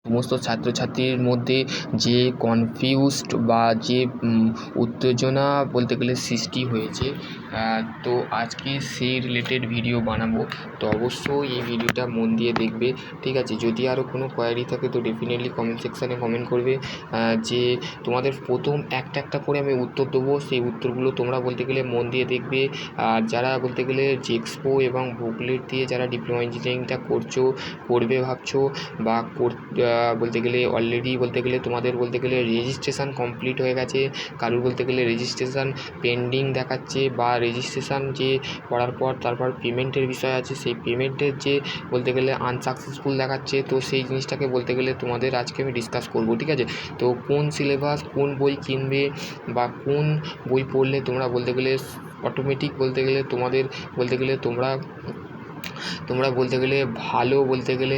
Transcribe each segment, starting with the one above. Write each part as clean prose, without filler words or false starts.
সমস্ত ছাত্রছাত্রীর মধ্যে যে কনফিউজড বা যে উত্তেজনা বলতে গেলে সৃষ্টি হয়েছে, তো আজকে সেই রিলেটেড ভিডিও বানাবো। তো অবশ্যই এই ভিডিওটা মন দিয়ে দেখবে, ঠিক আছে। যদি আরও কোনো কোয়ারি থাকে তো ডেফিনেটলি কমেন্ট সেকশানে কমেন্ট করবে। যে তোমাদের প্রথম একটা করে আমি উত্তর দেবো, সেই উত্তরগুলো তোমরা বলতে গেলে মন দিয়ে দেখবে। আর যারা বলতে গেলে জেক্সপো এবং বুকলেট দিয়ে যারা ডিপ্লোমা ইঞ্জিনিয়ারিংটা করবে ভাবছো বা বলতে গেলে অলরেডি বলতে গেলে তোমাদের বলতে গেলে রেজিস্ট্রেশন কমপ্লিট হয়ে গেছে, কারুর বলতে গেলে রেজিস্ট্রেশন পেন্ডিং দেখাচ্ছে, বা রেজিস্ট্রেশন যে করার পর তারপর পেমেন্টের বিষয় আছে, সেই পেমেন্টের যে বলতে গেলে আনসাকসেসফুল দেখাচ্ছে, তো সেই জিনিসটাকে বলতে গেলে তোমাদের আজকে আমি ডিসকাস করবো, ঠিক আছে। তো কোন সিলেবাস, কোন বই কিনবে বা কোন বই পড়লে তোমরা বলতে গেলে অটোমেটিক বলতে গেলে তোমাদের বলতে গেলে তোমরা বলতে গেলে ভালো বলতে গেলে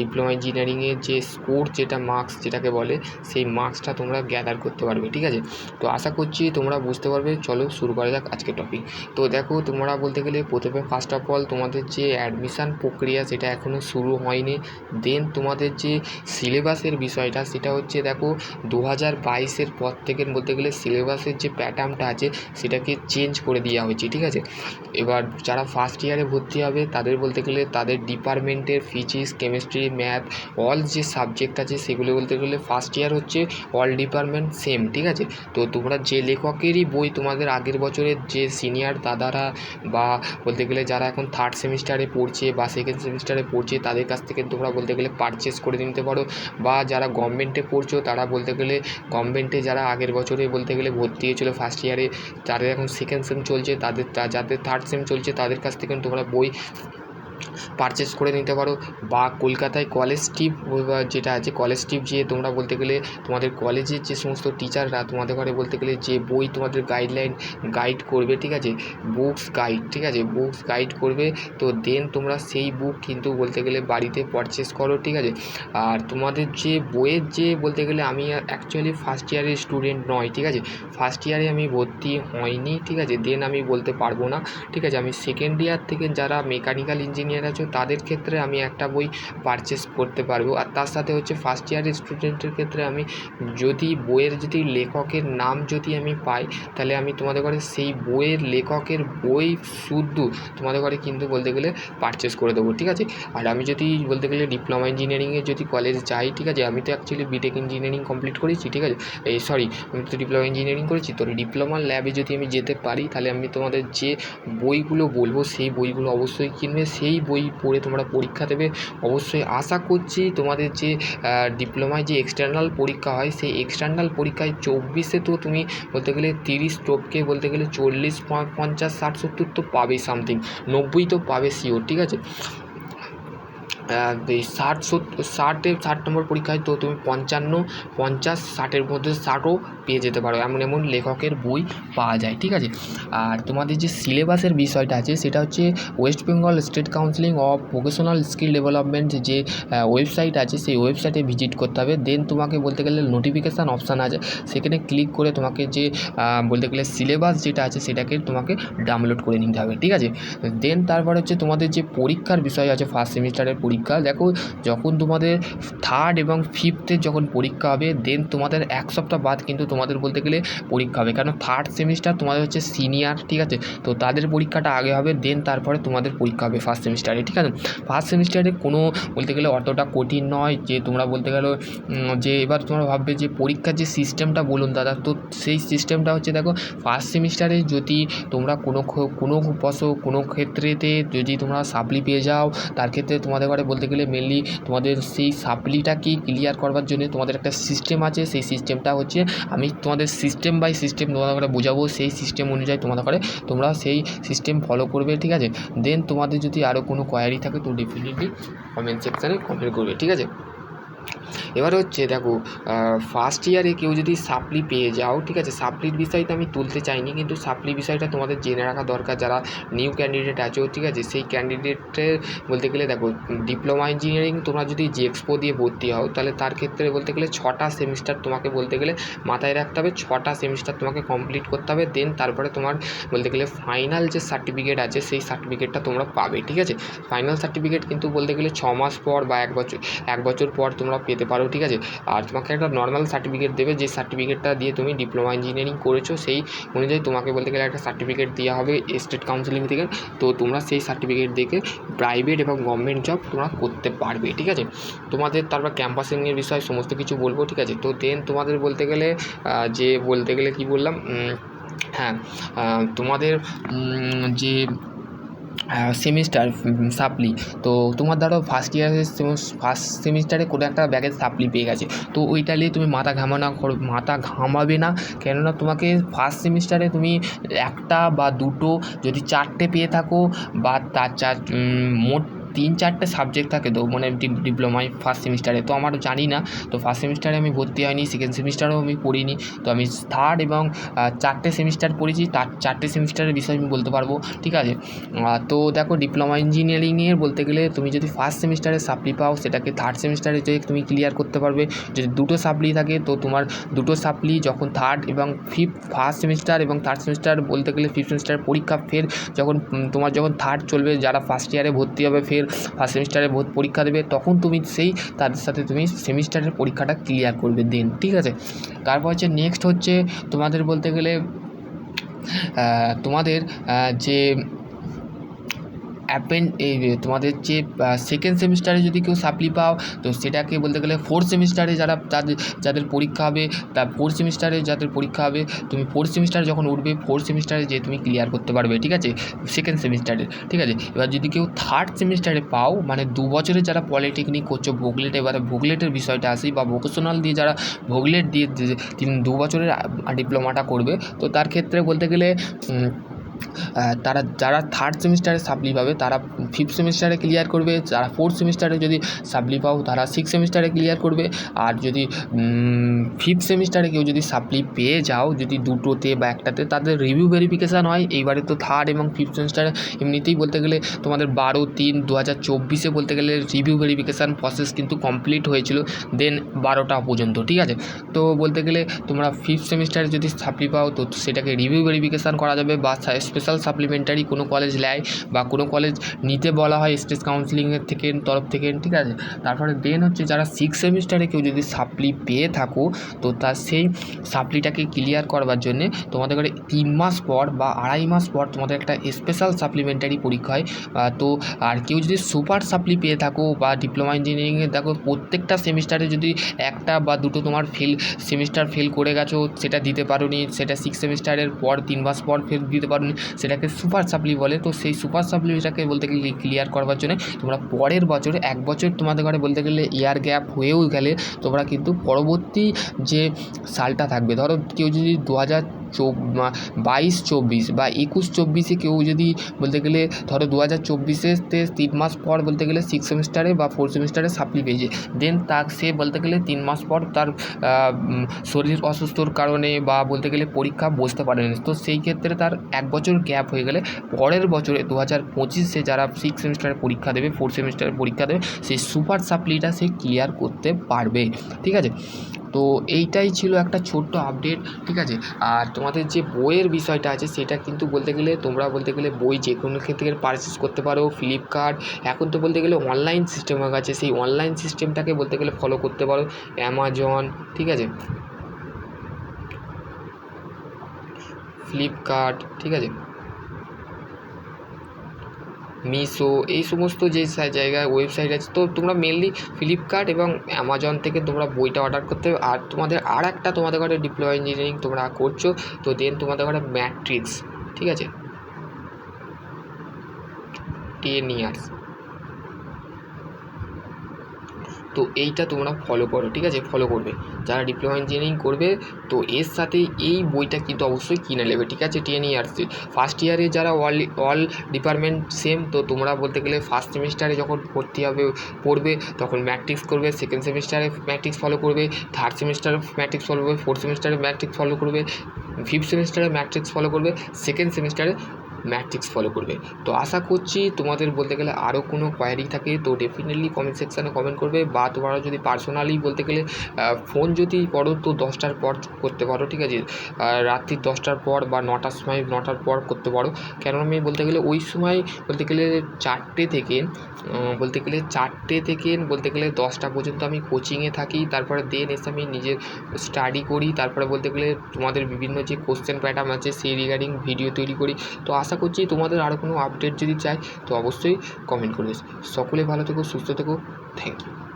ডিপ্লোমা ইঞ্জিনিয়ারিংয়ের যে স্কোর, যেটা মার্কস যেটাকে বলে, সেই মার্কসটা তোমরা গ্যাদার করতে পারবে, ঠিক আছে। তো আশা করছি তোমরা বুঝতে পারবে। চলো শুরু করা যাক আজকের টপিক। তো দেখো, তোমরা বলতে গেলে প্রথমে ফার্স্ট অফ অল তোমাদের যে অ্যাডমিশান প্রক্রিয়া সেটা এখনও শুরু হয়নি। দেন তোমাদের যে সিলেবাসের বিষয়টা সেটা হচ্ছে, দেখো 2022-এর পর থেকে বলতে গেলে সিলেবাসের যে প্যাটার্নটা আছে সেটাকে চেঞ্জ করে দেওয়া হয়েছে, ঠিক আছে। এবার যারা ফার্স্ট ইয়ারে ভর্তি হবে তাদের বলতে গেলে তাদের ডিপার্টমেন্টের ফিজিক্স, কেমিস্ট্রি, ম্যাথ অল যে সাবজেক্ট আছে সেগুলো বলতে গেলে ফার্স্ট ইয়ার হচ্ছে অল ডিপার্টমেন্ট সেম, ঠিক আছে। তো তোমরা যে লেখকেরই বই তোমাদের আগের বছরের যে সিনিয়র দাদারা বা বলতে গেলে যারা এখন থার্ড সেমিস্টারে পড়ছে বা সেকেন্ড সেমিস্টারে পড়ছে তাদের কাছ থেকে তোমরা বলতে গেলে পারচেস করে নিতে পারো, বা যারা গভর্নমেন্টে পড়ছো তারা বলতে গেলে গভর্নমেন্টে যারা আগের বছরে বলতে গেলে ভর্তি হয়েছিল ফার্স্ট ইয়ারে, যাদের এখন সেকেন্ড সেম চলছে, যাদের থার্ড সেম চলছে তাদের কাছ থেকে তোমরা বই পারচেস করে নিতে পারো। বা কলকাতায় কলেজ স্ট্রিপ যেটা আছে, কলেজ স্ট্রিপ যে তোমরা বলতে গেলে তোমাদের কলেজের যে সমস্ত টিচাররা তোমাদের ঘরে বলতে গেলে যে বই তোমাদের গাইড করবে, ঠিক আছে, বুকস গাইড, ঠিক আছে, বুকস গাইড করবে। তো দেন তোমরা সেই বুক কিন্তু বলতে গেলে বাড়িতে পারচেস করো, ঠিক আছে। আর তোমাদের যে বইয়ের যে বলতে গেলে আমি অ্যাকচুয়ালি ফার্স্ট ইয়ারের স্টুডেন্ট নয়, ঠিক আছে, ফার্স্ট ইয়ারে আমি ভর্তি হয়নি, ঠিক আছে, দেন আমি বলতে পারবো না, ঠিক আছে। আমি সেকেন্ড ইয়ার থেকে যারা মেকানিক্যাল ইঞ্জিনিয়ার আছে তাদের ক্ষেত্রে আমি একটা বই পারচেস করতে পারবো। আর তার সাথে হচ্ছে ফার্স্ট ইয়ারের স্টুডেন্টের ক্ষেত্রে আমি যদি বইয়ের যদি লেখকের নাম যদি আমি পাই তাহলে আমি তোমাদের ঘরে সেই বইয়ের লেখকের বই শুদ্ধ তোমাদের ঘরে কিন্তু বলতে গেলে পারচেস করে দেবো, ঠিক আছে। আর আমি যদি বলতে গেলে ডিপ্লোমা ইঞ্জিনিয়ারিংয়ে যদি কলেজ যাই, ঠিক আছে, আমি তো অ্যাকচুয়ালি বিটেক ইঞ্জিনিয়ারিং কমপ্লিট করেছি, ঠিক আছে, আমি তো ডিপ্লোমা ইঞ্জিনিয়ারিং করেছি। তো ডিপ্লোমার ল্যাবে যদি আমি যেতে পারি তাহলে আমি তোমাদের যে বইগুলো বলবো সেই বইগুলো অবশ্যই কিনবে, সেই বই পড়ে তোমরা পরীক্ষা দেবে। অবশ্যই আশা করছি তোমাদের যে ডিপ্লোমায় যে এক্সটার্নাল পরীক্ষা হয় সেই এক্সটার্নাল পরীক্ষায় 24-এ তো তুমি বলতে গেলে 30 টপকে বলতে গেলে 40, 50, 60, 70 তো পাবে, সামথিং 90 তো পাবে শিওর, ঠিক আছে। এই 60 নম্বর পরীক্ষায় তো তুমি 55, 50, 60-এর মধ্যে 60ও পেয়ে যেতে পারো, এমন লেখকের বই পাওয়া যায়, ঠিক আছে। আর তোমাদের যে সিলেবাসের বিষয়টা আছে সেটা হচ্ছে West Bengal state counselling of vocational skill development যে ওয়েবসাইট আছে সেই ওয়েবসাইটে ভিজিট করতে হবে। দেন তোমাকে বলতে গেলে নোটিফিকেশান অপশান আছে, সেখানে ক্লিক করে তোমাকে যে বলতে গেলে সিলেবাস যেটা আছে সেটাকে তোমাকে ডাউনলোড করে নিতে হবে, ঠিক আছে। দেন তারপর হচ্ছে তোমাদের যে পরীক্ষার বিষয় আছে, ফার্স্ট সেমিস্টারের পরীক্ষা, দেখো যখন তোমাদের থার্ড এবং ফিফথের যখন পরীক্ষা হবে দেন তোমাদের এক সপ্তাহ বাদ কিন্তু তোমাদের বলতে গেলে পরীক্ষা হবে, কারণ থার্ড সেমিস্টার তোমাদের হচ্ছে সিনিয়র, ঠিক আছে, তো তাদের পরীক্ষাটা আগে হবে, দেন তারপরে তোমাদের পরীক্ষা হবে ফার্স্ট সেমিস্টারে, ঠিক আছে। ফার্স্ট সেমিস্টারে কোনো বলতে গেলে অতটা কঠিন নয় যে তোমরা বলতে গেলে যে এবার তোমরা ভাববে যে পরীক্ষার যে সিস্টেমটা বলুন দাদা, তো সেই সিস্টেমটা হচ্ছে, দেখো ফার্স্ট সেমিস্টারে যদি তোমরা কোনো ক্ষেত্রেতে যদি তোমরা সাপ্লি পেয়ে যাও, তার ক্ষেত্রে তোমাদের ঘরে বলতে গেলে মেনলি তোমাদের সেই সাপ্লিটাকে ক্লিয়ার করবার জন্য তোমাদের একটা সিস্টেম আছে, সেই সিস্টেমটা হচ্ছে আমি তোমাদের সিস্টেম বাই সিস্টেম তোমাদের ঘরে বোঝাবো, সেই সিস্টেম অনুযায়ী তোমাদের ঘরে তোমরা সেই সিস্টেম ফলো করবে, ঠিক আছে। দেন তোমাদের যদি আরও কোনো কোয়ারি থাকে তো ডেফিনেটলি কমেন্ট সেকশানে কমেন্ট করবে, ঠিক আছে। এবার হচ্ছে দেখো, ফার্স্ট ইয়ারে কেউ যদি সাপ্লি পেয়ে যাও, ঠিক আছে, সাপ্লির বিষয়টা আমি তুলতে চাইনি, কিন্তু সাপ্লি বিষয়টা তোমাদের জেনে রাখা দরকার যারা নিউ ক্যান্ডিডেট আছো, ঠিক আছে। সেই ক্যান্ডিডেটের বলতে গেলে দেখো ডিপ্লোমা ইঞ্জিনিয়ারিং তোমরা যদি জেক্সপো দিয়ে ভর্তি হও তাহলে তার ক্ষেত্রে বলতে গেলে 6টা সেমিস্টার তোমাকে বলতে গেলে মাথায় রাখতে হবে, 6টা সেমিস্টার তোমাকে কমপ্লিট করতে হবে। দেন তারপরে তোমার বলতে গেলে ফাইনাল যে সার্টিফিকেট আছে সেই সার্টিফিকেটটা তোমরা পাবে, ঠিক আছে। ফাইনাল সার্টিফিকেট কিন্তু বলতে গেলে 6 মাস পর বা এক বছর পর তোমরা পেতে পারো, পারো, ঠিক আছে। আর তোমাকে একটা নর্মাল সার্টিফিকেট দেবে, যে সার্টিফিকেটটা দিয়ে তুমি ডিপ্লোমা ইঞ্জিনিয়ারিং করেছো সেই অনুযায়ী তোমাকে বলতে গেলে একটা সার্টিফিকেট দেওয়া হবে স্টেট কাউন্সিলিং থেকে। তো তোমরা সেই সার্টিফিকেট দেখে প্রাইভেট এবং গভর্নমেন্ট জব তোমরা করতে পারবে, ঠিক আছে। তোমাদের তারপর ক্যাম্পাসিংয়ের বিষয় সমস্ত কিছু বলবো, ঠিক আছে। তো দেন তোমাদের বলতে গেলে কি বললাম, হ্যাঁ, তোমাদের যে সেমিস্টার সাপ্লি, তো তোমার ধরো ফার্স্ট সেমিস্টারে কোনো একটা ব্যাগের সাপ্লি পেয়ে গেছে, তো ওইটা নিয়ে তুমি মাথা ঘামাবে না। কেননা তোমাকে ফার্স্ট সেমিস্টারে তুমি একটা বা দুটো যদি চারটে পেয়ে থাকো বা তার মোট 3-4টে সাবজেক্ট থাকে, তো মানে ডিপ্লোমায় ফার্স্ট সেমিস্টারে, তো আমার জানি না, তো ফার্স্ট সেমিস্টারে আমি ভর্তি হয়নি, সেকেন্ড সেমিস্টারেও আমি পড়িনি, তো আমি থার্ড এবং 4টে সেমিস্টার পড়েছি, তার 4টে সেমিস্টারের বিষয় আমি বলতে পারবো, ঠিক আছে। তো দেখো ডিপ্লোমা ইঞ্জিনিয়ারিংয়ের বলতে গেলে তুমি যদি ফার্স্ট সেমিস্টারে সাপ্লি পাও, সেটাকে থার্ড সেমিস্টারে যদি তুমি ক্লিয়ার করতে পারবে। যদি দুটো সাপ্লি থাকে, তো তোমার দুটো সাপ্লি যখন থার্ড এবং ফার্স্ট সেমিস্টার এবং থার্ড সেমিস্টার বলতে গেলে ফিফথ সেমিস্টারের পরীক্ষা ফের যখন থার্ড চলবে, যারা ফার্স্ট ইয়ারে ভর্তি হবে ফের ফার্স্ট সেমিস্টারে পরীক্ষা দেবে, তখন তুমি তাদের সাথে তুমি সেমিস্টারের পরীক্ষাটা ক্লিয়ার করবে দেন, ঠিক আছে। তারপর হচ্ছে নেক্সট হচ্ছে তোমাদের বলতে গেলে তোমাদের যে তোমাদের যে সেকেন্ড সেমিস্টারে যদি কেউ সাপ্লি পাও, তো সেটাকে বলতে গেলে ফোর্থ সেমিস্টারে যাদের পরীক্ষা হবে, ফোর্থ সেমিস্টারে যাদের পরীক্ষা হবে, তুমি ফোর্থ সেমিস্টারে যখন উঠবে, ফোর্থ সেমিস্টারে যে তুমি ক্লিয়ার করতে পারবে, ঠিক আছে, সেকেন্ড সেমিস্টারে, ঠিক আছে। এবার যদি কেউ থার্ড সেমিস্টারে পাও, মানে 2 বছরের যারা পলিটেকনিক করছো ভোগলেট, এবারে ভোগলেটের বিষয়টা আসি, বা ভোকেশনাল দিয়ে যারা ভোগলেট দিয়ে 2 বছরের ডিপ্লোমাটা করবে, তো তার ক্ষেত্রে বলতে গেলে যারা থার্ড সেমিস্টারে সাপ্লি পাবে তারা ফিফথ সেমিস্টারে ক্লিয়ার করবে, যারা ফোর্থ সেমিস্টারে যদি সাপ্লি পাও তারা সিক্স সেমিস্টারে ক্লিয়ার করবে। আর যদি ফিফথ সেমিস্টারে কেউ যদি সাপ্লি পেয়ে যাও, যদি দুটোতে বা একটাতে, তাদের রিভিউ ভেরিফিকেশান হয়। এইবারে তো থার্ড এবং ফিফথ সেমিস্টারে এমনিতেই বলতে গেলে তোমাদের 12/3/2024 বলতে গেলে রিভিউ ভেরিফিকেশান প্রসেস কিন্তু কমপ্লিট হয়েছিল, দেন 12টা পর্যন্ত, ঠিক আছে। তো বলতে গেলে তোমরা ফিফথ সেমিস্টারে যদি সাপ্লি পাও, তো সেটাকে রিভিউ ভেরিফিকেশান করা যাবে, বা স্পেশাল সাপ্লিমেন্টারি কোনো কলেজ নেয় বা কোনো কলেজ নিতে বলা হয় স্টেট কাউন্সিলিংয়ের তরফ থেকে, ঠিক আছে। তারপরে দেন হচ্ছে যারা সিক্স সেমিস্টারে কেউ যদি সাপ্লি পেয়ে থাকো, তো তার সেই সাপ্লিটাকে ক্লিয়ার করবার জন্যে তোমাদের 3 মাস পর বা 2.5 মাস পর তোমাদের একটা স্পেশাল সাপ্লিমেন্টারি পরীক্ষা হয়। তো আর কেউ যদি সুপার সাপ্লি পেয়ে থাকো বা ডিপ্লোমা ইঞ্জিনিয়ারিংয়ে দেখো প্রত্যেকটা সেমিস্টারে যদি একটা বা দুটো তোমার সেমিস্টার ফেল করে গেছো, সেটা দিতে পারোনি, সেটা সিক্স সেমিস্টারের পর 3 মাস পর ফের দিতে পারোনি, সেটাকে সুপার সাপ্লি বলে। তো সেই সুপার সাপ্লিটাকে বলতে গেলে ক্লিয়ার করবার জন্য তোমরা পরের বছরে 1 বছর তোমাদের ঘরে বলতে গেলে ইয়ার গ্যাপ হয়েও গেলে তোমরা কিন্তু পরবর্তী যে সালটা থাকবে, ধরো কেউ যদি 2022-24 বা 21-24 কেউ যদি বলতে গেলে ধরো 2024-তে 3 মাস পর বলতে গেলে সিক্স সেমিস্টারে বা ফোর্থ সেমিস্টারে সাপ্লি পেয়েছে, দেন সে বলতে গেলে 3 মাস পর তার শরীর অসুস্থর কারণে বা বলতে গেলে পরীক্ষা বসতে পারেনি, তো সেই ক্ষেত্রে তার 1 বছর গ্যাপ হয়ে গেলে পরের বছরে 2025-এ যারা সিক্স সেমিস্টারে পরীক্ষা দেবে, ফোর্থ সেমিস্টারে পরীক্ষা দেবে, সেই সুপার সাপ্লিটা সে ক্লিয়ার করতে পারবে, ঠিক আছে। তো এইটাই ছিল একটা ছোট্ট আপডেট, ঠিক আছে। আর তোমাদের যে বইয়ের বিষয়টা আছে সেটা কিন্তু বলতে গেলে তোমরা বলতে গেলে বই যে কোনো থেকে পারচেস করতে পারো, ফ্লিপকার্ট, এখন তো বলতে গেলে অনলাইন সিস্টেম হয়ে গেছে, সেই অনলাইন সিস্টেমটাকে বলতে গেলে ফলো করতে পারো, অ্যামাজন, ঠিক আছে, ফ্লিপকার্ট, ঠিক আছে, মিশো, এই সমস্ত যে জায়গায় ওয়েবসাইট আছে, তো তোমরা মেনলি ফ্লিপকার্ট এবং অ্যামাজন থেকে তোমরা বইটা অর্ডার করতে হবে। আর তোমাদের ঘরে ডিপ্লোমা ইঞ্জিনিয়ারিং তোমরা করছো, তো দেন তোমাদের ঘরে ম্যাট্রিক্স, ঠিক আছে, 10 ইয়ার্স, তো এইটা তোমরা ফলো করো, ঠিক আছে, ফলো করবে যারা ডিপ্লোমা ইঞ্জিনিয়ারিং করবে, তো এর সাথে এই বইটা কিন্তু অবশ্যই কিনে নেবে, ঠিক আছে। 10 ইয়ার্স ফার্স্ট ইয়ারে যারা অল ডিপার্টমেন্ট সেম, তো তোমরা বলতে গেলে ফার্স্ট সেমিস্টারে যখন পড়বে তখন ম্যাট্রিক্স করবে, সেকেন্ড সেমিস্টারে ম্যাট্রিক্স ফলো করবে, থার্ড সেমিস্টারে ম্যাট্রিক্স ফলো করবে, ফোর্থ সেমিস্টারে ম্যাট্রিক্স ফলো করবে, ফিফথ সেমিস্টারে ম্যাট্রিক্স ফলো করবে, সেকেন্ড সেমিস্টারে ম্যাট্রিক্স ফলো করবে। তো আশা করছি তোমাদের বলতে গেলে আরও কোনো কোয়ারি থাকে তো ডেফিনেটলি কমেন্ট সেকশানে কমেন্ট করবে, বা তোমরা যদি পার্সোনালি বলতে গেলে ফোন যদি করো তো 10টার পর করতে পারো, ঠিক আছে, রাত্রি 10টার পর বা 9টার সময় 9টার পর করতে পারো। কেন আমি বলতে গেলে ওই সময় বলতে গেলে 4টে থেকে বলতে গেলে 10টা পর্যন্ত আমি কোচিংয়ে থাকি, তারপরে দেন এসে আমি নিজের স্টাডি করি, তারপরে বলতে গেলে তোমাদের বিভিন্ন যে কোশ্চেন প্যাটার্ন আছে সেই রিগার্ডিং ভিডিও তৈরি করি। তো আশা করছি তোমাদের আরও কোনো আপডেট যদি চাই তো অবশ্যই কমেন্ট করবে। সকলে ভালো থেকো, সুস্থ থেকো, থ্যাংক ইউ।